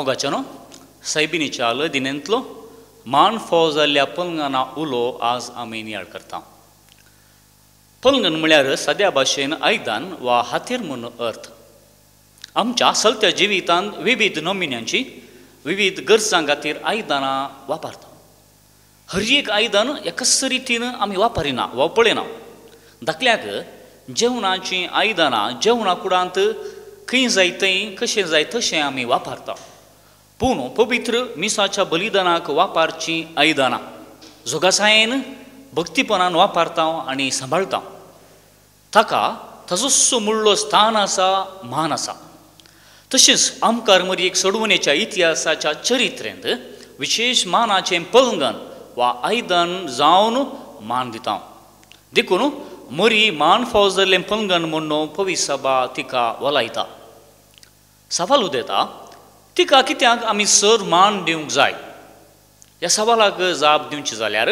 मोगाचेनो सायबिणीच्या लदिनेंतलो मान फाव जाल्ल्या पलंगाना उलो आज आमी नियाळ करता. पलंगन म्हळ्यार सद्या भाशेन आयदान वा हातीर म्हणून अर्थ. आमच्या चलत्या जिवितांत विविध नमुन्यांची विविध गरजां खातीर आयदानां वापरता. हर एक आयदन एकाच रितीन आमी वापरिना वा पळयना. दाखल्याक जेवणाची आयदनां जेवणा कुडांत खंय जाय थंय कशें जाय तशें आमी वापरता. पूण पवित्र मिसाच्या बलिदानाक वापरची आयदनां जोगासायेन भक्तीपणान वापरता आनी सांबाळटा. ताका ताजोसो मुळ्ळो स्थान आसा, मान आसा. तशेंच आमकां मरी एक सोडवणेच्या इतिहासाच्या चरित्रेंत विशेष मानाचें पलंगन वा आयदन जावन मान दिता. देखून मरी मान फाव जाल्लें पलंगन म्हणून पवित्र सभा तिका वलायता. सवाल उदेता तिका कित्याक आमी सर मान दिवंक जाय. ह्या सवालाक जाप दिवचे जाल्यार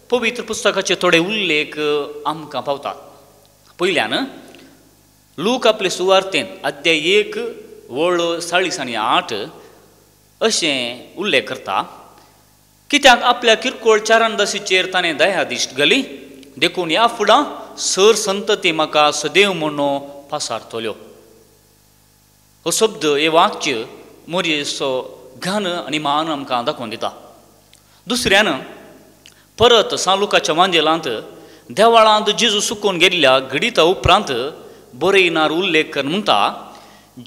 पवित्र पुस्तकाचे थोडे उल्लेख आमकां पावतात. पयल्यान लूक आपले सुवार्तेंत अध्याय 1 वळ 40 आनी 8 अशें उल्लेख करता. कित्याक आपल्या किरकोळ चारांदासीचेर ताणें दया दिश्टली. देखून ह्या फुडां सर संतती म्हाका सदैव म्हणून पासारतल्यो. हो शब्द हे वाक्य मोरयेचो घन आनी मान आमकां दाखोवन दिता. दुसऱ्यान परत सांलुकाच्या वांजेलांत देवाळांत जेजू सुकून गेल्ल्या घडिता उपरांत बरयणार उल्लेख कर म्हणटा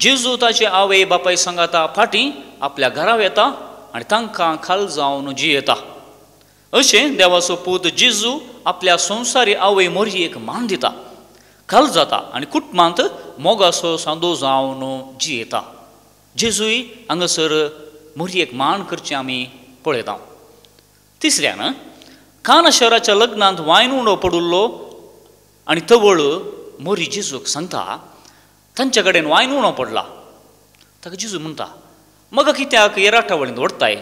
जेजू ताचे आवय बापाय सांगाता फाटीं आपल्या घरा येता आनी तांकां खाल जावन जियेता. अशें देवाचो पूत जेजू आपल्या संवसारी आवय मोरयेक मान दिता, खाल जाता आनी कुटुंबांत मोगाचो सांदो जावन जियेता. जेजूय हांगासर मोरयेक मान करचें आमी पळयता. तिसऱ्यान काना शहराच्या लग्नांत वायन उणो पडुल्लो आनी तवळ मोरी जेजूक सांगता तांचे कडेन वायन उणो पडला. ताका जेजू म्हणटा म्हाका कित्याक येराटा वळींत व्हरताय,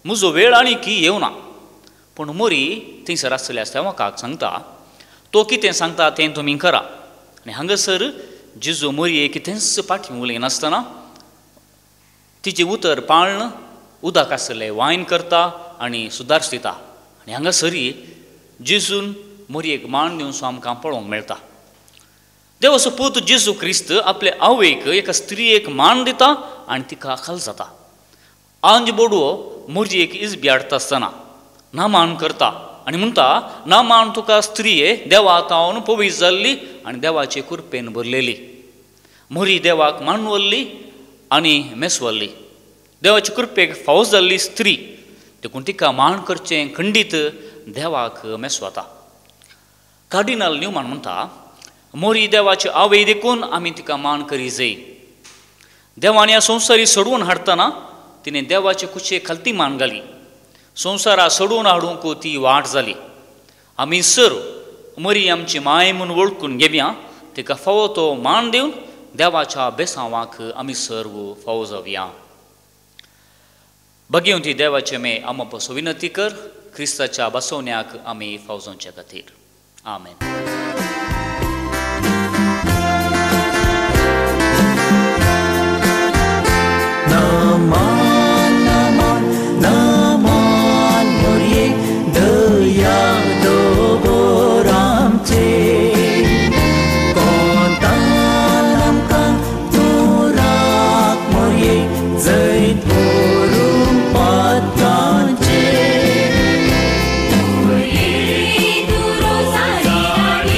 म्हजो वेळ आनीक येवना. पूण मोरी थंयसर आसतले आसता म्हाका सांगता तो कितें सांगता तें तुमी करा. आनी हांगासर जेजू मोरये कितेंच फाटीं उलयनासतना तिचें उतर पाळण उदक आसलें वायन करता आनी सुदारस दिता. आनी हांगासरी जेजून मोरयेक मान दिवचो आमकां पळोवंक मेळटा. देवाचो पूत जेजू क्रिस्त आपले आवयक एका स्त्रियेक मान दिता आनी तिका खाल जाता. आंज बोडवो मोरयेक इजबी हाडटा आसतना ना मान करता आनी म्हणटा ना मान तुका स्त्रिये देवा तावन पवित्र जाल्ली आनी देवाचे कृपेन भरलेली. मोरी देवाक मानवल्ली आनी मेसवल्ली. देवाचे कृपेक फावो जाल्ली स्त्री, देखून तिका मान करचें खंडीत देवाक मेसवता. कार्डिनल न्यूमन म्हणटा मोरी देवाची आवय देखून आमी तिका मान करी जाय. देवान ह्या संवसारी सोडवून हाडतना तिणें देवाचे कुशे खालती मान घाली. संवसारा सोडून हाडूंक ती वाट जाली. आमी सर मोरी आमची माय म्हूण वळखून घेवया, तिका फावो तो मान दिवन देवाच्या बेसांवाक आमी सर्व फावो जावया. भगिवंती देवाचे मे आम पसो विनंती कर क्रिस्ताच्या बसवण्याक आमी फावो जावचे खातीर. आमेन. Rosaria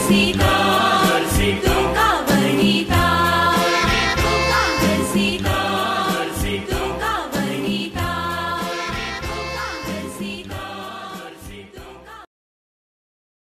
सीता